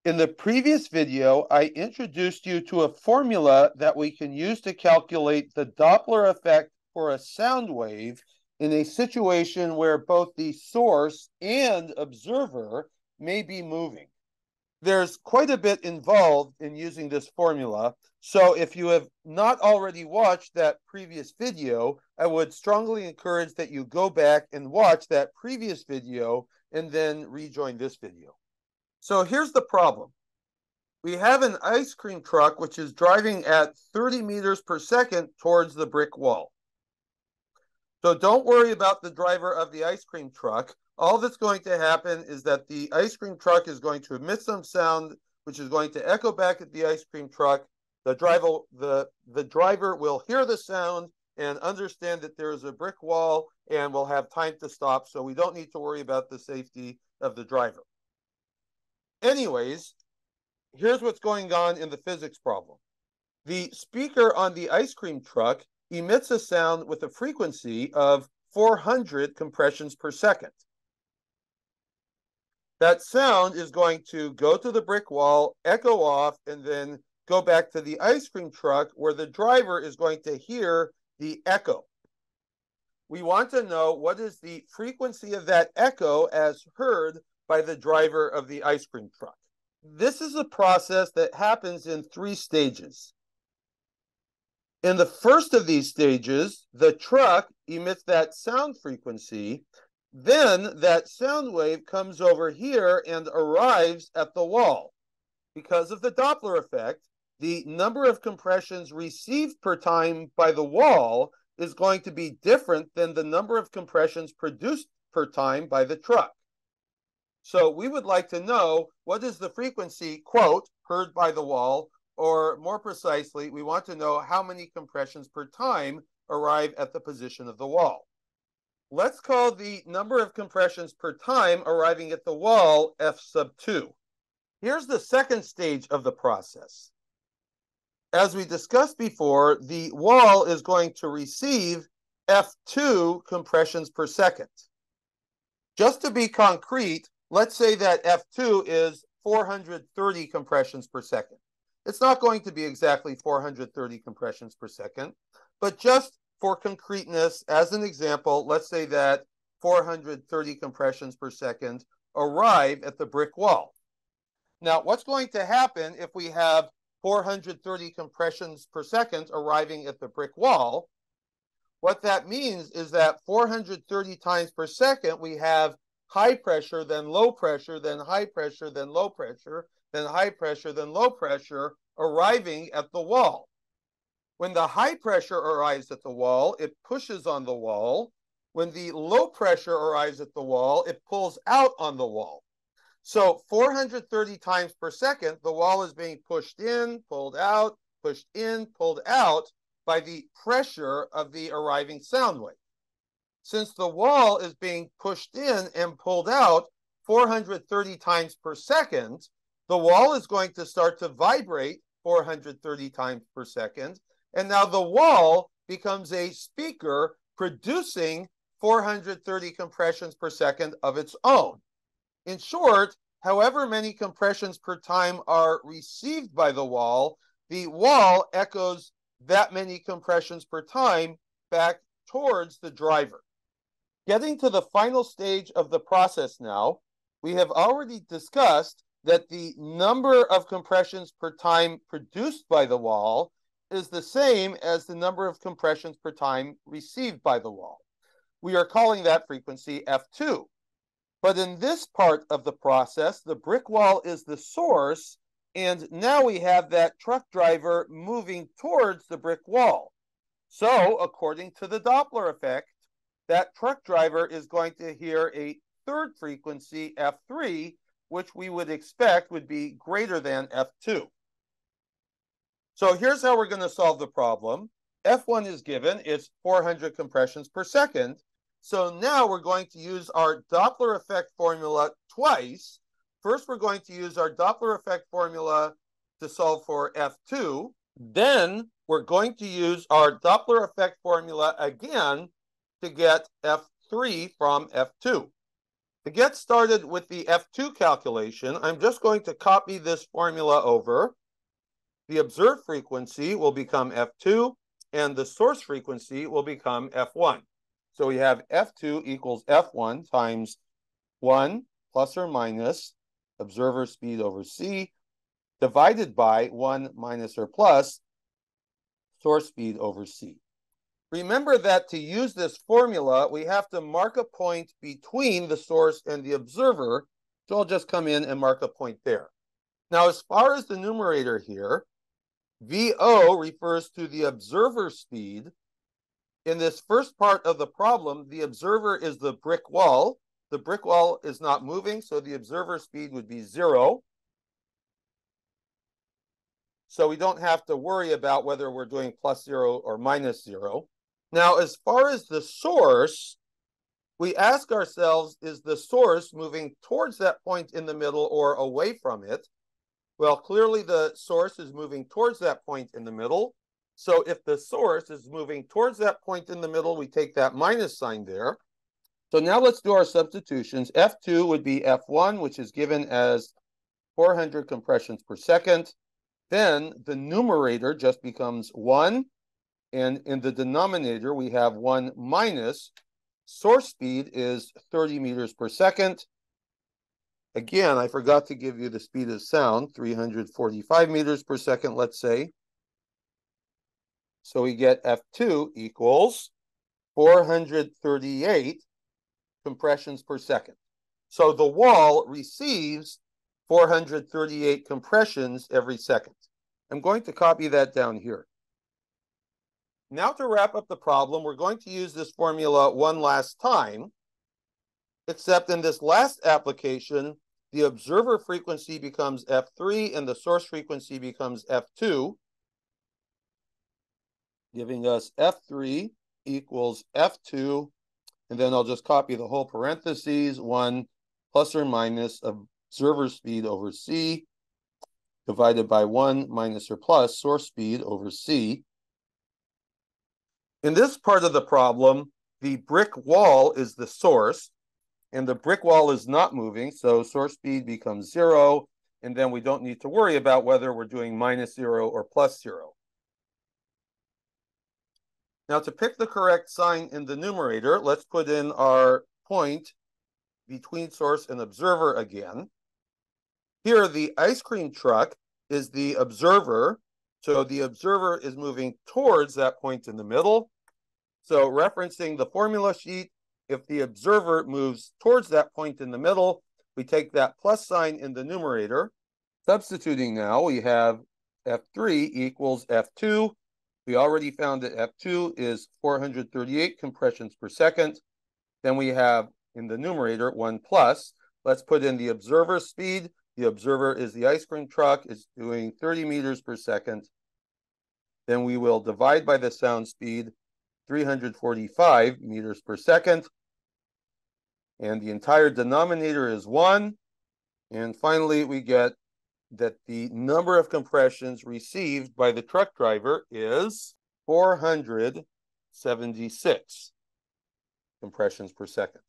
In the previous video, I introduced you to a formula that we can use to calculate the Doppler effect for a sound wave in a situation where both the source and observer may be moving. There's quite a bit involved in using this formula, so if you have not already watched that previous video, I would strongly encourage that you go back and watch that previous video and then rejoin this video. So here's the problem. We have an ice cream truck which is driving at 30 meters per second towards the brick wall. So don't worry about the driver of the ice cream truck. All that's going to happen is that the ice cream truck is going to emit some sound, which is going to echo back at the ice cream truck. The driver will hear the sound and understand that there is a brick wall and will have time to stop. So we don't need to worry about the safety of the driver. Anyways, here's what's going on in the physics problem. The speaker on the ice cream truck emits a sound with a frequency of 400 compressions per second. That sound is going to go to the brick wall, echo off, and then go back to the ice cream truck where the driver is going to hear the echo. We want to know what is the frequency of that echo as heard by the driver of the ice cream truck. This is a process that happens in 3 stages. In the first of these stages, the truck emits that sound frequency. Then that sound wave comes over here and arrives at the wall. Because of the Doppler effect, the number of compressions received per time by the wall is going to be different than the number of compressions produced per time by the truck. So we would like to know what is the frequency, quote, heard by the wall, or more precisely, we want to know how many compressions per time arrive at the position of the wall. Let's call the number of compressions per time arriving at the wall f sub 2. Here's the second stage of the process. As we discussed before, the wall is going to receive f2 compressions per second. Just to be concrete, let's say that f2 is 430 compressions per second. It's not going to be exactly 430 compressions per second, but just for concreteness, as an example, let's say that 430 compressions per second arrive at the brick wall. Now, what's going to happen if we have 430 compressions per second arriving at the brick wall? What that means is that 430 times per second, we have high pressure, then low pressure, then high pressure, then low pressure, then high pressure, then low pressure arriving at the wall. When the high pressure arrives at the wall, it pushes on the wall. When the low pressure arrives at the wall, it pulls out on the wall. So 430 times per second, the wall is being pushed in, pulled out, pushed in, pulled out by the pressure of the arriving sound wave. Since the wall is being pushed in and pulled out 430 times per second, the wall is going to start to vibrate 430 times per second. And now the wall becomes a speaker producing 430 compressions per second of its own. In short, however many compressions per time are received by the wall echoes that many compressions per time back towards the driver. Getting to the final stage of the process now, we have already discussed that the number of compressions per time produced by the wall is the same as the number of compressions per time received by the wall. We are calling that frequency f2. But in this part of the process, the brick wall is the source, and now we have that truck driver moving towards the brick wall. So, according to the Doppler effect, that truck driver is going to hear a third frequency, f3, which we would expect would be greater than f2. So here's how we're going to solve the problem. F1 is given, it's 400 compressions per second. So now we're going to use our Doppler effect formula twice. First, we're going to use our Doppler effect formula to solve for F2. Then we're going to use our Doppler effect formula again to get F3 from F2. To get started with the F2 calculation, I'm just going to copy this formula over. The observed frequency will become F2, and the source frequency will become F1. So we have F2 equals F1 times 1 plus or minus observer speed over c divided by 1 minus or plus source speed over c. Remember that to use this formula, we have to mark a point between the source and the observer. So I'll just come in and mark a point there. Now, as far as the numerator here, VO refers to the observer speed. In this first part of the problem, the observer is the brick wall. The brick wall is not moving, so the observer speed would be 0. So we don't have to worry about whether we're doing plus 0 or minus 0. Now, as far as the source, we ask ourselves, is the source moving towards that point in the middle or away from it? Well, clearly the source is moving towards that point in the middle. So if the source is moving towards that point in the middle, we take that minus sign there. So now let's do our substitutions. F2 would be F1, which is given as 400 compressions per second. Then the numerator just becomes 1. And in the denominator, we have 1 minus. Source speed is 30 meters per second. Again, I forgot to give you the speed of sound, 345 meters per second, let's say. So we get F2 equals 438 compressions per second. So the wall receives 438 compressions every second. I'm going to copy that down here. Now to wrap up the problem, we're going to use this formula one last time, except in this last application, the observer frequency becomes F3 and the source frequency becomes F2, giving us F3 equals F2, and then I'll just copy the whole parentheses, 1 plus or minus observer speed over c, divided by 1 minus or plus source speed over c. In this part of the problem, the brick wall is the source, and the brick wall is not moving, so source speed becomes 0, and then we don't need to worry about whether we're doing minus 0 or plus 0. Now, to pick the correct sign in the numerator, let's put in our point between source and observer again. Here, the ice cream truck is the observer, so the observer is moving towards that point in the middle. So referencing the formula sheet, if the observer moves towards that point in the middle, we take that plus sign in the numerator. Substituting now, we have F3 equals F2. We already found that F2 is 438 compressions per second. Then we have in the numerator 1 plus. Let's put in the observer speed. The observer is the ice cream truck. It's doing 30 meters per second. Then we will divide by the sound speed, 345 meters per second. And the entire denominator is 1. And finally, we get that the number of compressions received by the truck driver is 476 compressions per second.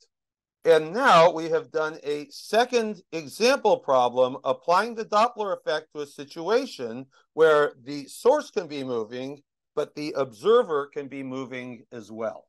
And now we have done a second example problem applying the Doppler effect to a situation where the source can be moving, but the observer can be moving as well.